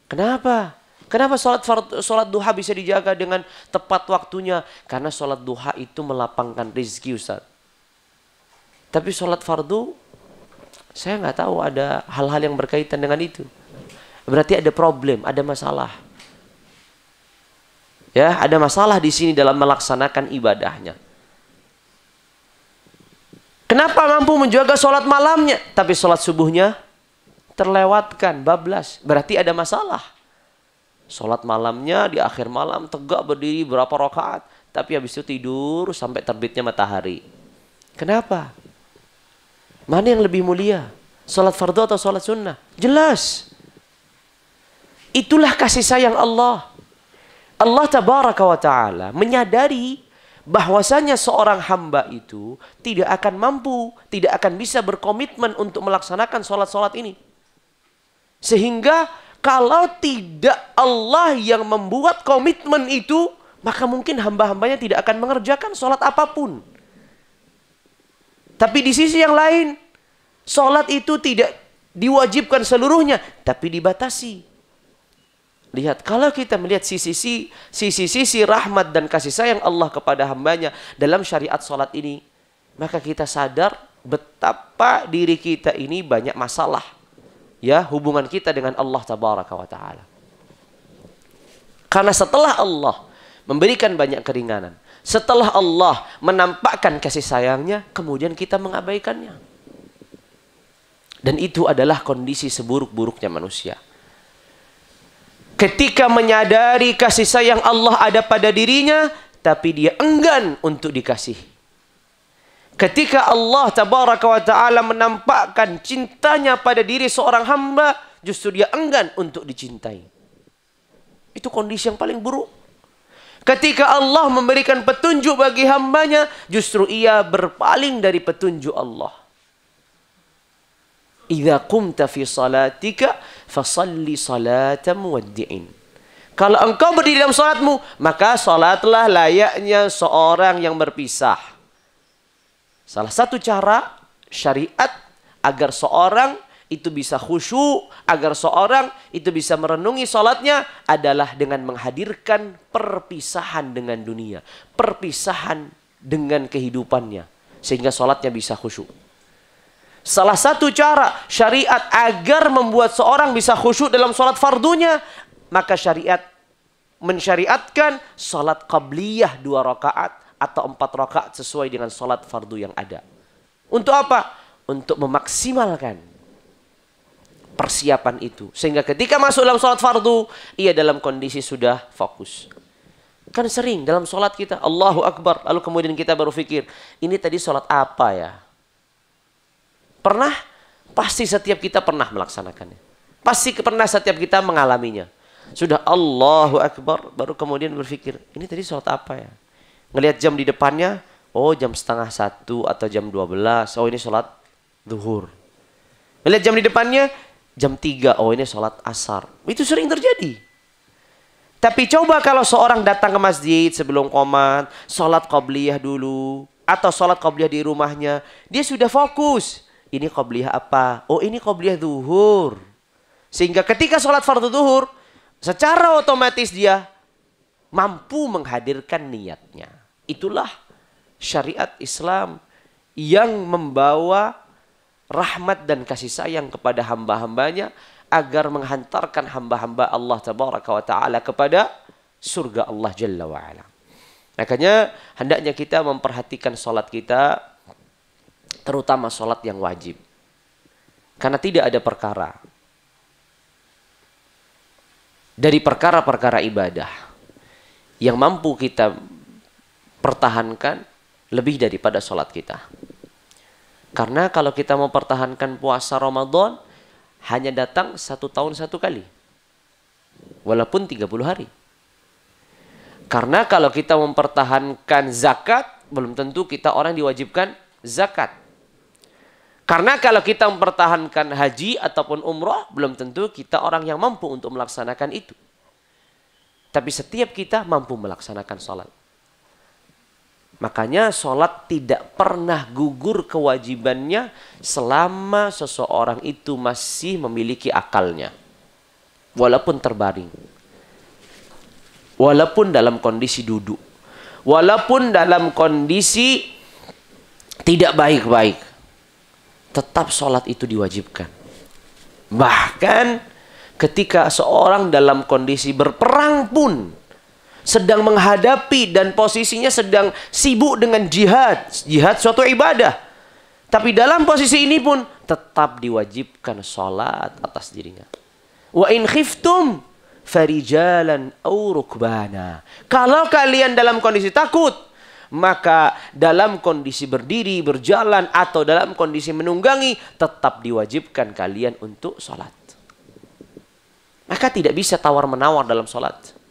Kenapa? Kenapa sholat duha bisa dijaga dengan tepat waktunya? Karena sholat duha itu melapangkan rezeki, Ustaz. Tapi sholat fardu, saya nggak tahu ada hal-hal yang berkaitan dengan itu. Berarti ada problem, ada masalah. Ya, ada masalah di sini dalam melaksanakan ibadahnya. Kenapa mampu menjaga sholat malamnya, tapi sholat subuhnya terlewatkan, bablas? Berarti ada masalah. Sholat malamnya di akhir malam tegak berdiri berapa rakaat, tapi habis itu tidur sampai terbitnya matahari. Kenapa? Mana yang lebih mulia? Sholat fardu atau sholat sunnah? Jelas. Itulah kasih sayang Allah. Allah Tabaraka wa Ta'ala menyadari bahwasanya seorang hamba itu tidak akan mampu, tidak akan bisa berkomitmen untuk melaksanakan sholat-sholat ini. Sehingga kalau tidak Allah yang membuat komitmen itu, maka mungkin hamba-hambanya tidak akan mengerjakan sholat apapun. Tapi di sisi yang lain, sholat itu tidak diwajibkan seluruhnya, tapi dibatasi. Lihat, kalau kita melihat sisi-sisi rahmat dan kasih sayang Allah kepada hambanya dalam syariat sholat ini, maka kita sadar betapa diri kita ini banyak masalah. Ya, hubungan kita dengan Allah Tabaraka wa Ta'ala. Karena setelah Allah memberikan banyak keringanan, setelah Allah menampakkan kasih sayangnya, kemudian kita mengabaikannya. Dan itu adalah kondisi seburuk-buruknya manusia. Ketika menyadari kasih sayang Allah ada pada dirinya, tapi dia enggan untuk dikasih. Ketika Allah Tabaraka wa Ta'ala menampakkan cintanya pada diri seorang hamba, justru dia enggan untuk dicintai. Itu kondisi yang paling buruk. Ketika Allah memberikan petunjuk bagi hambanya, justru ia berpaling dari petunjuk Allah. Idza qumta fi salatika fasalli salata muwaddi'in. Kalau engkau berdiri dalam salatmu, maka salatlah layaknya seorang yang berpisah. Salah satu cara syariat agar seorang itu bisa khusyuk, agar seorang itu bisa merenungi salatnya adalah dengan menghadirkan perpisahan dengan dunia, perpisahan dengan kehidupannya, sehingga salatnya bisa khusyuk. Salah satu cara syariat agar membuat seorang bisa khusyuk dalam salat fardunya, maka syariat mensyariatkan salat qabliyah 2 rakaat atau 4 rakaat sesuai dengan salat fardu yang ada. Untuk apa? Untuk memaksimalkan persiapan itu. Sehingga ketika masuk dalam salat fardu, ia dalam kondisi sudah fokus. Kan sering dalam salat kita, Allahu Akbar, lalu kemudian kita baru pikir, ini tadi salat apa ya? Pernah? Pasti setiap kita pernah melaksanakannya. Pasti pernah setiap kita mengalaminya. Sudah Allahu Akbar, baru kemudian berpikir, ini tadi salat apa ya? Ngelihat jam di depannya, oh jam 12:30 atau jam 12, oh ini sholat zuhur. Ngelihat jam di depannya, jam 3, oh ini sholat asar. Itu sering terjadi. Tapi coba kalau seorang datang ke masjid sebelum qomat, sholat qobliyah dulu. Atau sholat qobliyah di rumahnya. Dia sudah fokus. Ini qobliyah apa? Oh, ini qobliyah zuhur. Sehingga ketika sholat fardu zuhur, secara otomatis dia mampu menghadirkan niatnya. Itulah syariat Islam yang membawa rahmat dan kasih sayang kepada hamba-hambanya agar menghantarkan hamba-hamba Allah tabaraka wa ta'ala kepada surga Allah jalla wa ala. Makanya hendaknya kita memperhatikan sholat kita, terutama sholat yang wajib. Karena tidak ada perkara dari perkara-perkara ibadah yang mampu kita pertahankan lebih daripada sholat kita. Karena kalau kita mau pertahankan puasa Ramadan, hanya datang 1 tahun 1 kali. Walaupun 30 hari. Karena kalau kita mempertahankan zakat, belum tentu kita orang diwajibkan zakat. Karena kalau kita mempertahankan haji ataupun umrah, belum tentu kita orang yang mampu untuk melaksanakan itu. Tapi setiap kita mampu melaksanakan sholat. Makanya sholat tidak pernah gugur kewajibannya selama seseorang itu masih memiliki akalnya. Walaupun terbaring. Walaupun dalam kondisi duduk. Walaupun dalam kondisi tidak baik-baik. Tetap sholat itu diwajibkan. Bahkan ketika seorang dalam kondisi berperang pun, sedang menghadapi dan posisinya sedang sibuk dengan jihad. Jihad suatu ibadah. Tapi dalam posisi ini pun tetap diwajibkan sholat atas dirinya. Wa in khiftum farijalan aw rukbana. Kalau kalian dalam kondisi takut, maka dalam kondisi berdiri, berjalan, atau dalam kondisi menunggangi, tetap diwajibkan kalian untuk sholat. Maka tidak bisa tawar-menawar dalam sholat.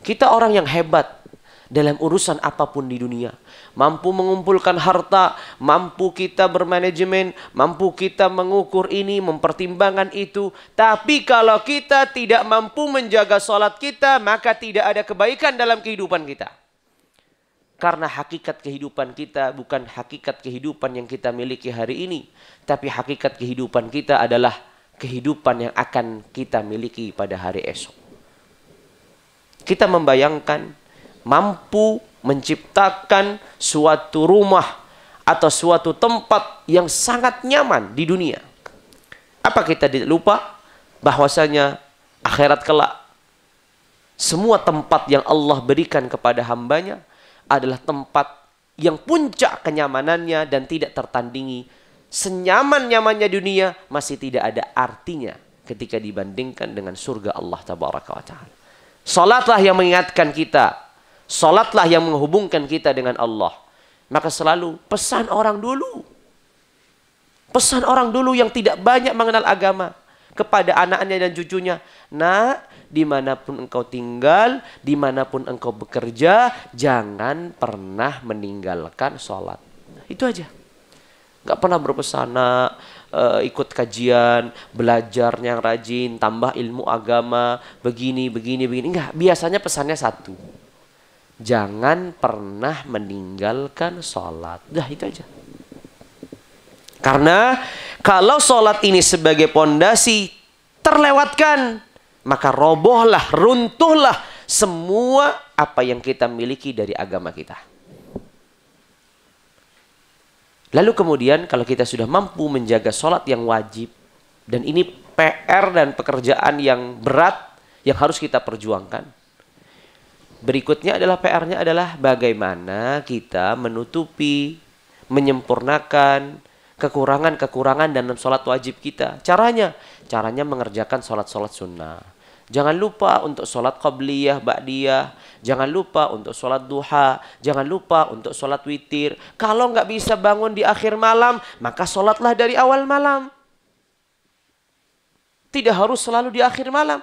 Kita orang yang hebat dalam urusan apapun di dunia. Mampu mengumpulkan harta, mampu kita bermanajemen, mampu kita mengukur ini, mempertimbangkan itu. Tapi kalau kita tidak mampu menjaga sholat kita, maka tidak ada kebaikan dalam kehidupan kita. Karena hakikat kehidupan kita bukan hakikat kehidupan yang kita miliki hari ini. Tapi hakikat kehidupan kita adalah kehidupan yang akan kita miliki pada hari esok. Kita membayangkan mampu menciptakan suatu rumah atau suatu tempat yang sangat nyaman di dunia. Apa kita lupa bahwasanya akhirat kelak semua tempat yang Allah berikan kepada hambanya adalah tempat yang puncak kenyamanannya dan tidak tertandingi. Senyaman-nyamannya dunia masih tidak ada artinya ketika dibandingkan dengan surga Allah tabaraka wa ta'ala. Salatlah yang mengingatkan kita. Salatlah yang menghubungkan kita dengan Allah. Maka selalu pesan orang dulu. Pesan orang dulu yang tidak banyak mengenal agama. Kepada anaknya dan cucunya. Nak, dimanapun engkau tinggal, dimanapun engkau bekerja, jangan pernah meninggalkan salat. Itu aja. Gak pernah berpesan, nak, ikut kajian, belajar yang rajin, tambah ilmu agama, begini. Enggak, biasanya pesannya satu. Jangan pernah meninggalkan sholat. Dah, itu aja. Karena kalau sholat ini sebagai pondasi terlewatkan, maka robohlah, runtuhlah semua apa yang kita miliki dari agama kita. Lalu kemudian kalau kita sudah mampu menjaga sholat yang wajib, dan ini PR dan pekerjaan yang berat yang harus kita perjuangkan. Berikutnya adalah PR-nya adalah bagaimana kita menutupi, menyempurnakan kekurangan-kekurangan dalam sholat wajib kita. Caranya mengerjakan sholat-sholat sunnah. Jangan lupa untuk sholat qabliyah, ba'diyah. Jangan lupa untuk sholat duha. Jangan lupa untuk sholat witir. Kalau nggak bisa bangun di akhir malam, maka sholatlah dari awal malam. Tidak harus selalu di akhir malam.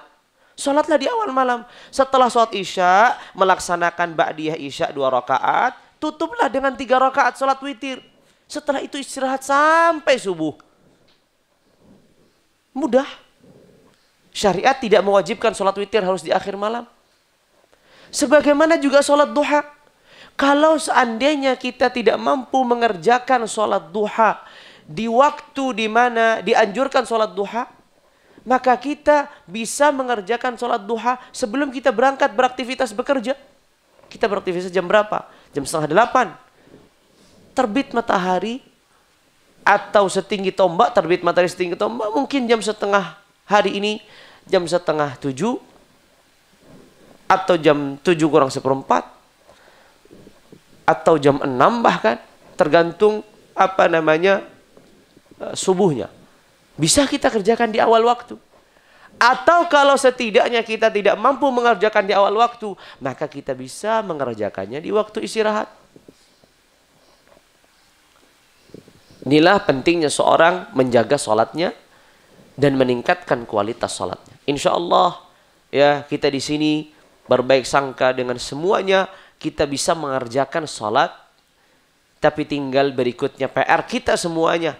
Sholatlah di awal malam. Setelah sholat isya, melaksanakan ba'diyah isya 2 rakaat. Tutuplah dengan 3 rakaat sholat witir. Setelah itu istirahat sampai subuh. Mudah. Syariat tidak mewajibkan sholat witir harus di akhir malam. Sebagaimana juga sholat duha. Kalau seandainya kita tidak mampu mengerjakan sholat duha di waktu di mana dianjurkan sholat duha, maka kita bisa mengerjakan sholat duha sebelum kita berangkat beraktivitas bekerja. Kita beraktivitas jam berapa? Jam 7:30. Terbit matahari atau setinggi tombak, terbit matahari setinggi tombak, mungkin jam setengah hari ini, jam setengah 7, atau jam 7:45, atau jam 6 bahkan, tergantung subuhnya. Bisa kita kerjakan di awal waktu. Atau kalau setidaknya kita tidak mampu mengerjakan di awal waktu, maka kita bisa mengerjakannya di waktu istirahat. Inilah pentingnya seorang menjaga sholatnya dan meningkatkan kualitas sholatnya. Insya Allah ya, kita di sini berbaik sangka dengan semuanya kita bisa mengerjakan sholat. Tapi tinggal berikutnya PR kita semuanya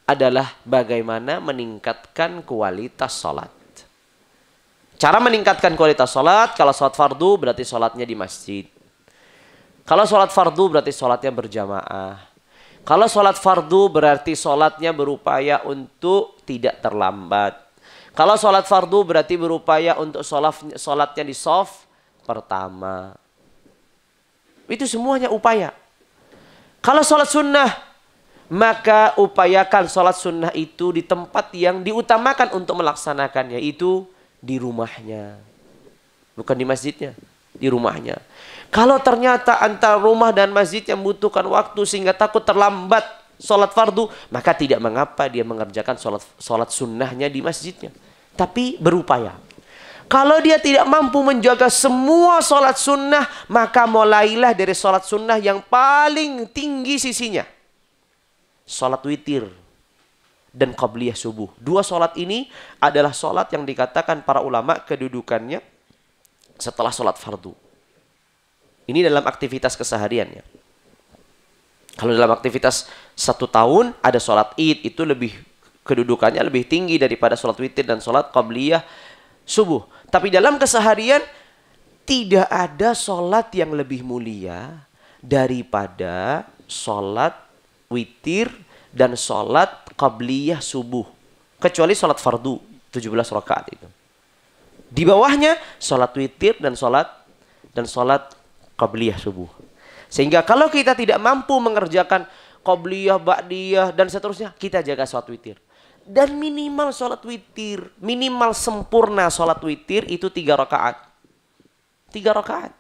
adalah bagaimana meningkatkan kualitas sholat. Cara meningkatkan kualitas sholat, kalau sholat fardu berarti sholatnya di masjid. Kalau sholat fardu berarti sholatnya berjamaah. Kalau sholat fardu berarti sholatnya berupaya untuk tidak terlambat. Kalau sholat fardu berarti berupaya untuk sholatnya di shaf pertama. Itu semuanya upaya. Kalau sholat sunnah, maka upayakan sholat sunnah itu di tempat yang diutamakan untuk melaksanakan, yaitu di rumahnya. Bukan di masjidnya, di rumahnya. Kalau ternyata antara rumah dan masjid yang membutuhkan waktu sehingga takut terlambat sholat fardu, maka tidak mengapa dia mengerjakan sholat sunnahnya di masjidnya. Tapi berupaya. Kalau dia tidak mampu menjaga semua sholat sunnah, maka mulailah dari sholat sunnah yang paling tinggi sisinya. Sholat witir dan qabliyah subuh. Dua sholat ini adalah sholat yang dikatakan para ulama kedudukannya setelah sholat fardu. Ini dalam aktivitas kesehariannya. Kalau dalam aktivitas 1 tahun ada sholat id, itu kedudukannya lebih tinggi daripada sholat witir dan sholat qabliyah subuh. Tapi dalam keseharian tidak ada sholat yang lebih mulia daripada sholat witir dan sholat qabliyah subuh. Kecuali sholat fardu 17 rakaat itu. Di bawahnya sholat witir dan sholat qabliyah subuh. Sehingga kalau kita tidak mampu mengerjakan qabliyah, ba'diyah dan seterusnya, kita jaga sholat witir. Dan minimal sholat witir, minimal sempurna sholat witir itu 3 rakaat. 3 rakaat.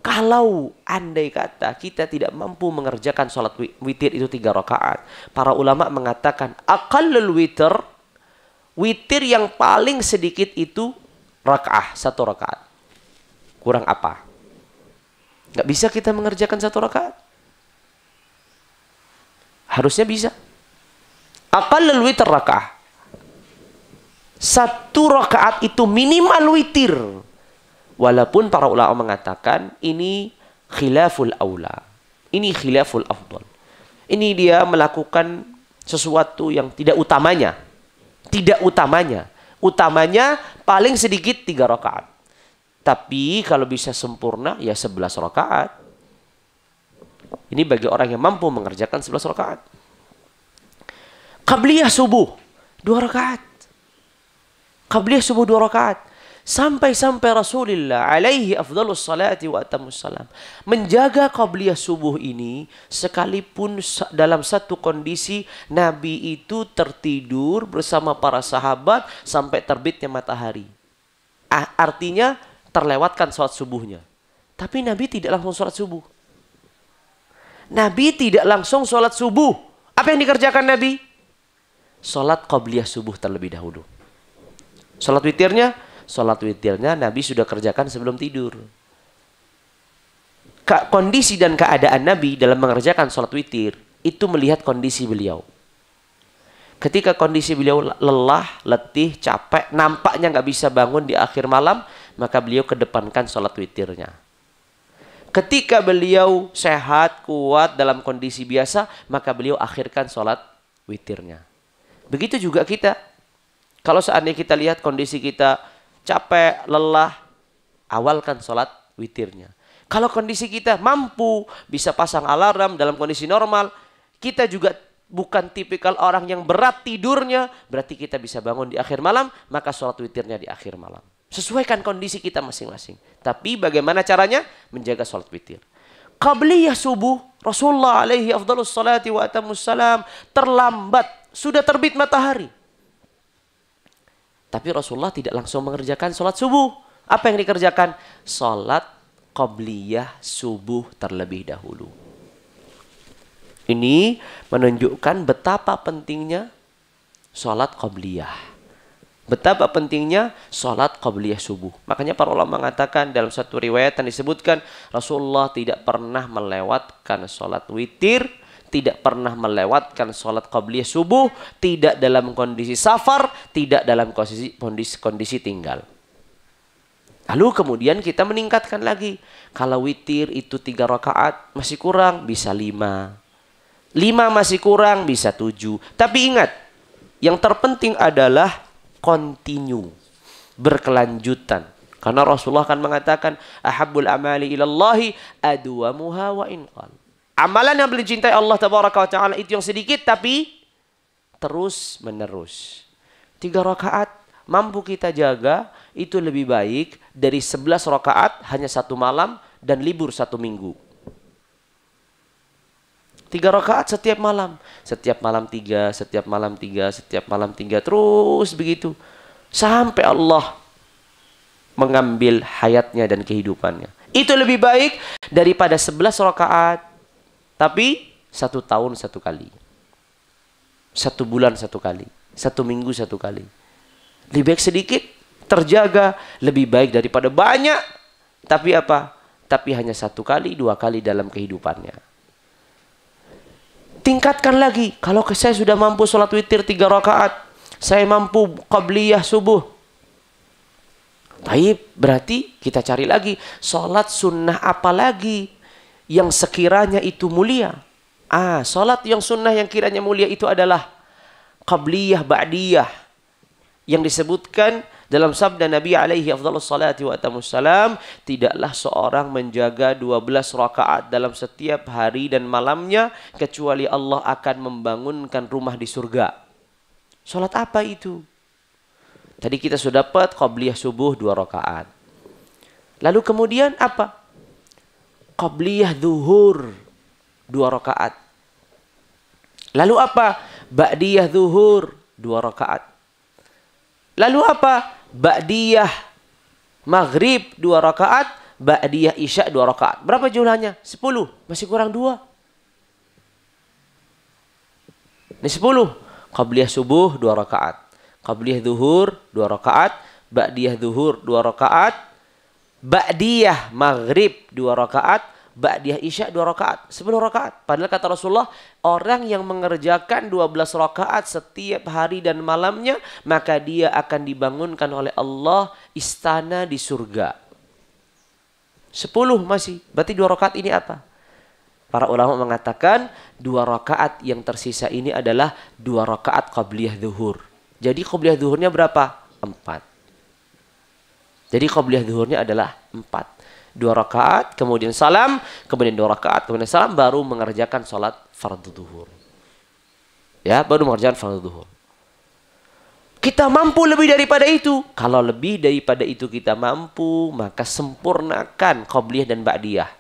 Kalau andai kata kita tidak mampu mengerjakan sholat witir itu 3 rakaat, para ulama mengatakan aqallul witir, witir yang paling sedikit itu rakaah, 1 rakaat. Kurang apa? Nggak bisa kita mengerjakan 1 rakaat? Harusnya bisa. Aqallul witir rakaah. 1 rakaat itu minimal witir. Walaupun para ulama mengatakan ini khilaful aula. Ini khilaful afdal. Ini dia melakukan sesuatu yang tidak utamanya. Tidak utamanya. Utamanya paling sedikit 3 rakaat. Tapi kalau bisa sempurna ya 11 rakaat. Ini bagi orang yang mampu mengerjakan 11 rakaat. Qabliyah subuh 2 rakaat. Qabliyah subuh 2 rakaat. Sampai-sampai Rasulullah alaihi afdhalus salati wa atamus salam menjaga qabliyah subuh ini, sekalipun dalam satu kondisi Nabi itu tertidur bersama para sahabat sampai terbitnya matahari. Artinya terlewatkan sholat subuhnya. Tapi Nabi tidak langsung sholat subuh. Nabi tidak langsung sholat subuh. Apa yang dikerjakan Nabi? Sholat qabliyah subuh terlebih dahulu. Sholat witirnya Nabi sudah kerjakan sebelum tidur. Kondisi dan keadaan Nabi dalam mengerjakan sholat witir itu melihat kondisi beliau. Ketika kondisi beliau lelah, letih, capek, nampaknya nggak bisa bangun di akhir malam, maka beliau kedepankan sholat witirnya. Ketika beliau sehat, kuat dalam kondisi biasa, maka beliau akhirkan sholat witirnya. Begitu juga kita. Kalau seandainya kita lihat kondisi kita capek, lelah, awalkan sholat witirnya. Kalau kondisi kita mampu bisa pasang alarm dalam kondisi normal, kita juga bukan tipikal orang yang berat tidurnya, berarti kita bisa bangun di akhir malam, maka sholat witirnya di akhir malam. Sesuaikan kondisi kita masing-masing. Tapi bagaimana caranya? Menjaga sholat witir. Qabliyah subuh, Rasulullah alaihi afdalus salati wa atamus salam, terlambat, sudah terbit matahari. Tapi Rasulullah tidak langsung mengerjakan sholat subuh. Apa yang dikerjakan? Sholat qabliyah subuh terlebih dahulu. Ini menunjukkan betapa pentingnya sholat qabliyah. Betapa pentingnya sholat qabliyah subuh. Makanya para ulama mengatakan dalam satu riwayat yang disebutkan Rasulullah tidak pernah melewatkan sholat witir, tidak pernah melewatkan sholat qabliyah subuh, tidak dalam kondisi safar, tidak dalam kondisi tinggal. Lalu kemudian kita meningkatkan lagi. Kalau witir itu 3 rakaat masih kurang, bisa 5. 5 masih kurang, bisa 7. Tapi ingat, yang terpenting adalah continue, berkelanjutan. Karena Rasulullah akan mengatakan, ahabbul amali ilallahi adwamuha wa inqal. Amalan yang dicintai Allah tabaraka wa ta'ala itu yang sedikit tapi terus menerus. 3 rakaat mampu kita jaga, itu lebih baik dari 11 rakaat hanya 1 malam dan libur 1 minggu. 3 rakaat setiap malam. Setiap malam 3, setiap malam 3, setiap malam 3. Terus begitu. Sampai Allah mengambil hayatnya dan kehidupannya. Itu lebih baik daripada 11 rakaat. Tapi 1 tahun 1 kali. 1 bulan 1 kali. 1 minggu 1 kali. Lebih baik sedikit, terjaga. Lebih baik daripada banyak. Tapi apa? Tapi hanya 1 kali, 2 kali dalam kehidupannya. Tingkatkan lagi. Kalau saya sudah mampu sholat witir 3 rakaat. Saya mampu qabliyah subuh. Baik, berarti kita cari lagi. Sholat sunnah apa lagi yang sekiranya itu mulia? Sholat yang sunnah yang kiranya mulia itu adalah qabliyah ba'diyah. Yang disebutkan dalam sabda Nabi alaihi afdhalus salati wa atamus salam, tidaklah seorang menjaga 12 rakaat dalam setiap hari dan malamnya kecuali Allah akan membangunkan rumah di surga. Salat apa itu? Tadi kita sudah dapat qabliyah subuh 2 rakaat. Lalu kemudian apa? Qabliyah zuhur 2 rakaat. Lalu apa? Ba'diyah zuhur 2 rakaat. Lalu apa? Ba'diyah maghrib 2 rakaat, ba'diyah isya 2 rakaat. Berapa jumlahnya? 10. Masih kurang 2. Ini 10. Qabliyah subuh 2 rakaat. Qabliyah zuhur 2 rakaat. Ba'diyah zuhur 2 rakaat. Ba'diyah maghrib 2 rakaat. Ba'diyah isya 2 rakaat. 10 rakaat. Padahal kata Rasulullah, orang yang mengerjakan 12 rakaat setiap hari dan malamnya, maka dia akan dibangunkan oleh Allah istana di surga. 10 masih. Berarti 2 rakaat ini apa? Para ulama mengatakan 2 rakaat yang tersisa ini adalah 2 rakaat qabliyah zuhur. Jadi qabliyah zuhurnya berapa? 4. Jadi qabliyah zuhurnya adalah 4. 2 rakaat, kemudian salam, kemudian 2 rakaat, kemudian salam, baru mengerjakan sholat fardu zuhur. Ya, baru mengerjakan fardu zuhur. Kita mampu lebih daripada itu. Kalau lebih daripada itu kita mampu, maka sempurnakan qabliyah dan ba'diyah.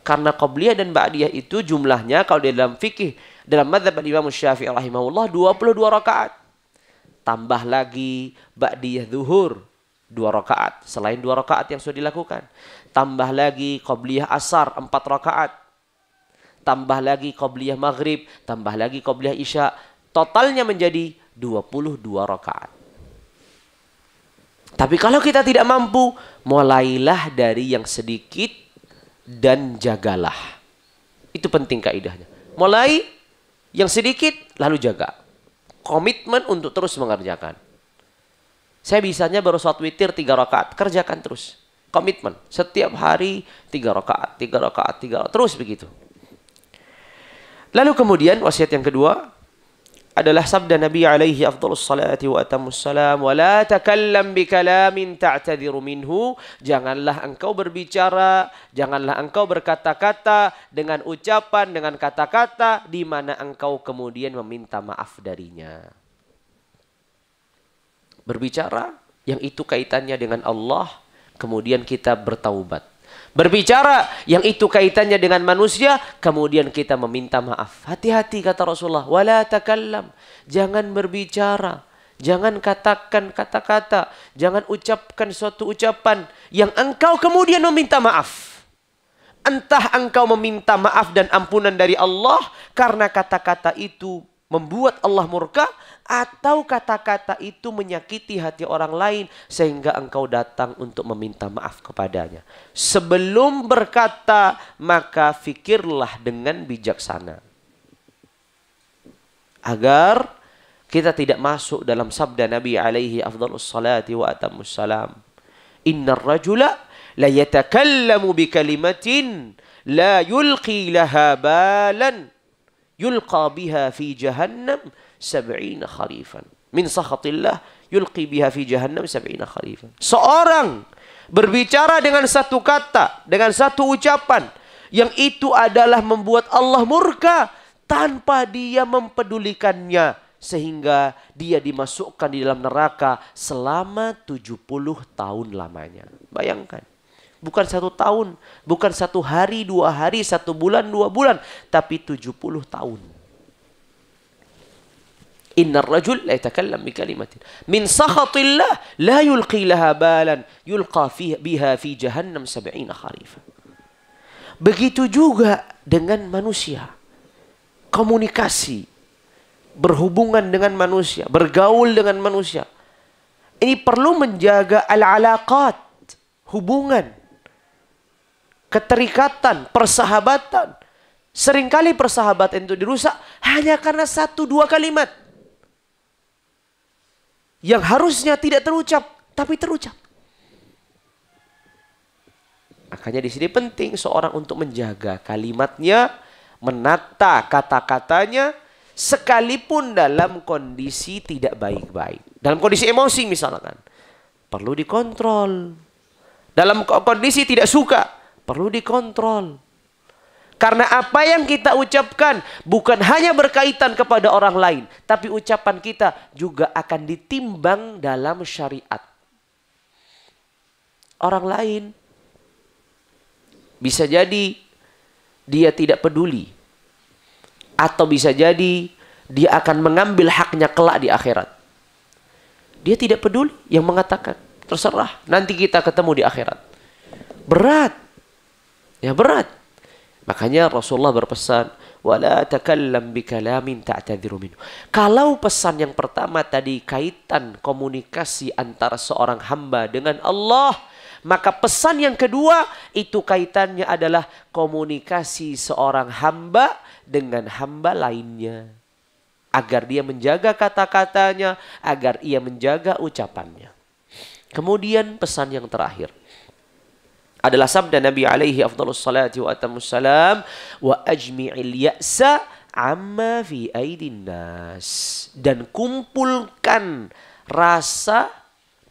Karena qabliyah dan ba'diyah itu jumlahnya kalau di dalam fikih, dalam mazhab Imam Syafi'i rahimahullah 22 rakaat. Tambah lagi ba'diyah zuhur 2 rakaat selain 2 rakaat yang sudah dilakukan. Tambah lagi qabliyah asar 4 rakaat. Tambah lagi qabliyah maghrib, tambah lagi qabliyah isya. Totalnya menjadi 22 rakaat. Tapi kalau kita tidak mampu, mulailah dari yang sedikit dan jagalah. Itu penting kaidahnya. Mulai yang sedikit lalu jaga. Komitmen untuk terus mengerjakan. Saya bisanya baru sholat witir 3 rakaat, kerjakan terus. Komitmen. Setiap hari 3 rakaat, 3 rakaat, 3 rakaat. Terus begitu. Lalu kemudian wasiat yang kedua. adalah sabda Nabi alaihi afdhalus salati wa atammus salam, "Wa la takallam bi kalamin ta'tadhiru minhu." Janganlah engkau berbicara, janganlah engkau berkata-kata dengan ucapan, dengan kata-kata di mana engkau kemudian meminta maaf darinya. Berbicara yang itu kaitannya dengan Allah, kemudian kita bertaubat. Berbicara yang itu kaitannya dengan manusia, kemudian kita meminta maaf. Hati-hati kata Rasulullah, wala takallam. Jangan berbicara, jangan katakan kata-kata, jangan ucapkan suatu ucapan yang engkau kemudian meminta maaf. Entah engkau meminta maaf dan ampunan dari Allah karena kata-kata itu membuat Allah murka, atau kata-kata itu menyakiti hati orang lain sehingga engkau datang untuk meminta maaf kepadanya. Sebelum berkata, maka fikirlah dengan bijaksana. Agar kita tidak masuk dalam sabda Nabi alaihi afdhalus salati wa atammus salam. Innar rajula la yatakallamu bi kalimatin la yulqi laha balan yulqa biha fi jahannam 70 kharifan. Min sakhatillah yulqi biha fi jahannam 70 kharifan. Seorang berbicara dengan satu kata, dengan satu ucapan yang itu adalah membuat Allah murka tanpa dia mempedulikannya, sehingga dia dimasukkan di dalam neraka selama 70 tahun lamanya. Bayangkan. Bukan 1 tahun, bukan 1 hari, 2 hari, 1 bulan, 2 bulan, tapi 70 tahun. Innar rajul la yatakallam bi kalimatin min sakhatillah la yulqi laha balan yulqa biha fi jahannam 70 kharifan. Begitu juga dengan manusia. Komunikasi, berhubungan dengan manusia, bergaul dengan manusia. Ini perlu menjaga al-alaqat, hubungan, keterikatan, persahabatan. Seringkali persahabatan itu dirusak hanya karena 1-2 kalimat yang harusnya tidak terucap, tapi terucap. Makanya di sini penting seorang untuk menjaga kalimatnya, menata kata-katanya, sekalipun dalam kondisi tidak baik-baik. Dalam kondisi emosi misalkan, perlu dikontrol. Dalam kondisi tidak suka, perlu dikontrol. Karena apa yang kita ucapkan bukan hanya berkaitan kepada orang lain, tapi ucapan kita juga akan ditimbang dalam syariat. Orang lain bisa jadi dia tidak peduli, atau bisa jadi dia akan mengambil haknya kelak di akhirat. Dia tidak peduli, yang mengatakan terserah, nanti kita ketemu di akhirat. Berat, ya berat. Makanya Rasulullah berpesan, wala takallam bikalamin ta'tadhiru minhu. Kalau pesan yang pertama tadi kaitan komunikasi antara seorang hamba dengan Allah, maka pesan yang kedua itu kaitannya adalah komunikasi seorang hamba dengan hamba lainnya. Agar dia menjaga kata-katanya, agar ia menjaga ucapannya. Kemudian pesan yang terakhir adalah sabda Nabi alaihi afdhalus salati wa atammus salam, wa ajmi'il ya'sa amma fi aidin nas. Dan kumpulkan rasa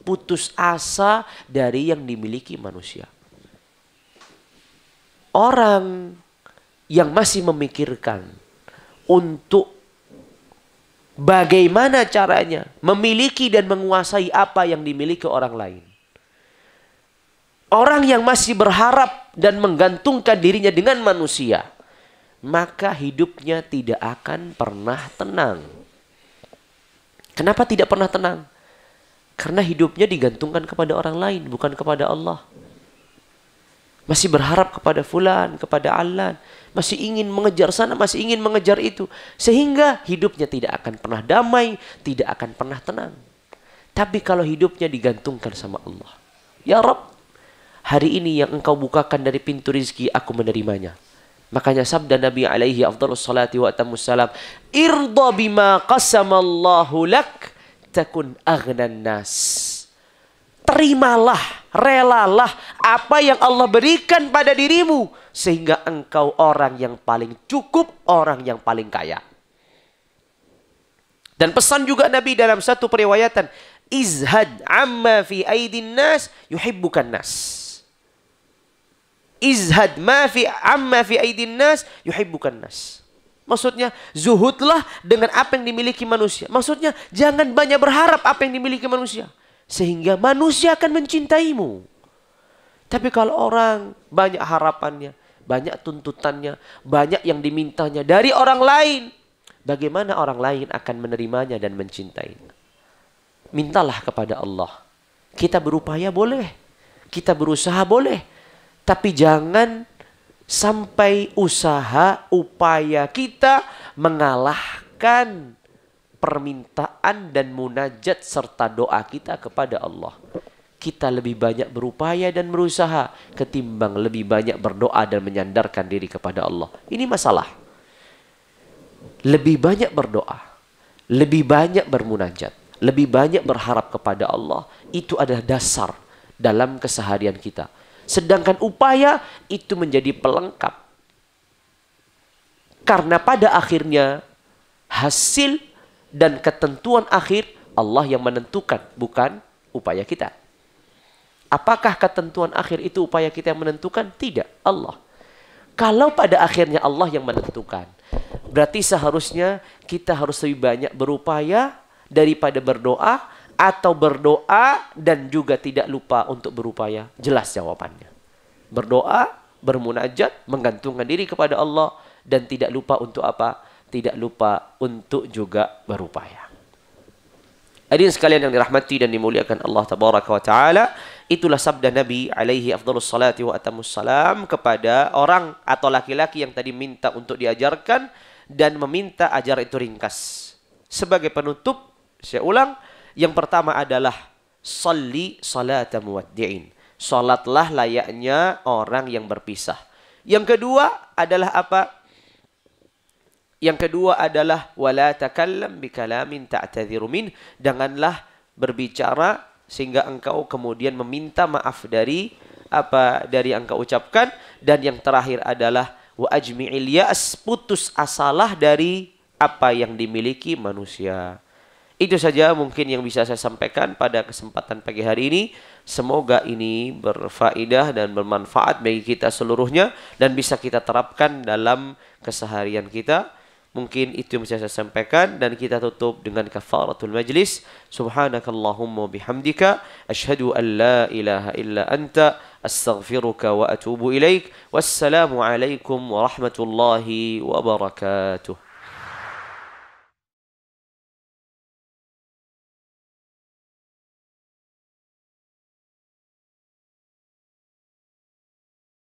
putus asa dari yang dimiliki manusia. Orang yang masih memikirkan untuk bagaimana caranya memiliki dan menguasai apa yang dimiliki orang lain. Orang yang masih berharap dan menggantungkan dirinya dengan manusia, maka hidupnya tidak akan pernah tenang. Kenapa tidak pernah tenang? Karena hidupnya digantungkan kepada orang lain, bukan kepada Allah. Masih berharap kepada fulan, kepada alan, masih ingin mengejar sana, masih ingin mengejar itu, sehingga hidupnya tidak akan pernah damai, tidak akan pernah tenang. Tapi kalau hidupnya digantungkan sama Allah, ya Rabb, hari ini yang engkau bukakan dari pintu rizki, aku menerimanya. Makanya sabda Nabi alaihi afdhalus salati wa atammus salam, irda bima qasamallahu lak takun aghnan nas. Terimalah, relalah apa yang Allah berikan pada dirimu, sehingga engkau orang yang paling cukup, orang yang paling kaya. Dan pesan juga Nabi dalam satu periwayatan, izhad amma fi aidin nas yuhibbukan nas. Izhad amma fi aidin nas yuhibbukan nas. Maksudnya zuhudlah dengan apa yang dimiliki manusia. Maksudnya jangan banyak berharap apa yang dimiliki manusia, sehingga manusia akan mencintaimu. Tapi kalau orang banyak harapannya, banyak tuntutannya, banyak yang dimintanya dari orang lain, bagaimana orang lain akan menerimanya dan mencintainya? Mintalah kepada Allah. Kita berupaya boleh, kita berusaha boleh, tapi jangan sampai upaya kita mengalahkan permintaan dan munajat serta doa kita kepada Allah. Kita lebih banyak berupaya dan berusaha ketimbang lebih banyak berdoa dan menyandarkan diri kepada Allah. Ini masalah. Lebih banyak berdoa, lebih banyak bermunajat, lebih banyak berharap kepada Allah, itu adalah dasar dalam keseharian kita. Sedangkan upaya itu menjadi pelengkap. Karena pada akhirnya hasil dan ketentuan akhir Allah yang menentukan, bukan upaya kita. Apakah ketentuan akhir itu upaya kita yang menentukan? Tidak, Allah. Kalau pada akhirnya Allah yang menentukan, berarti seharusnya kita harus lebih banyak berupaya daripada berdoa, atau berdoa dan juga tidak lupa untuk berupaya. Jelas jawabannya. Berdoa, bermunajat, menggantungkan diri kepada Allah, dan tidak lupa untuk apa? Tidak lupa untuk juga berupaya. Hadirin sekalian yang dirahmati dan dimuliakan Allah Tabaraka wa Ta'ala, itulah sabda Nabi alaihi afdhalus salati wa atamus salam kepada orang atau laki-laki yang tadi minta untuk diajarkan dan meminta ajar itu ringkas. Sebagai penutup, saya ulang, yang pertama adalah salli salata muwaddi'in. Salatlah layaknya orang yang berpisah. Yang kedua adalah apa? Yang kedua adalah wala takallam bikalamin ta'tadhiru min. Janganlah berbicara sehingga engkau kemudian meminta maaf dari apa dari yang engkau ucapkan. Dan yang terakhir adalah wa ajmi'il ya'as, putus asalah dari apa yang dimiliki manusia. Itu saja mungkin yang bisa saya sampaikan pada kesempatan pagi hari ini. Semoga ini berfaedah dan bermanfaat bagi kita seluruhnya dan bisa kita terapkan dalam keseharian kita. Mungkin itu yang bisa saya sampaikan dan kita tutup dengan kafaratul majlis. Subhanakallahumma bihamdika asyhadu an la ilaha illa anta astaghfiruka wa atubu ilaik. Wassalamu alaikum warahmatullahi wabarakatuh.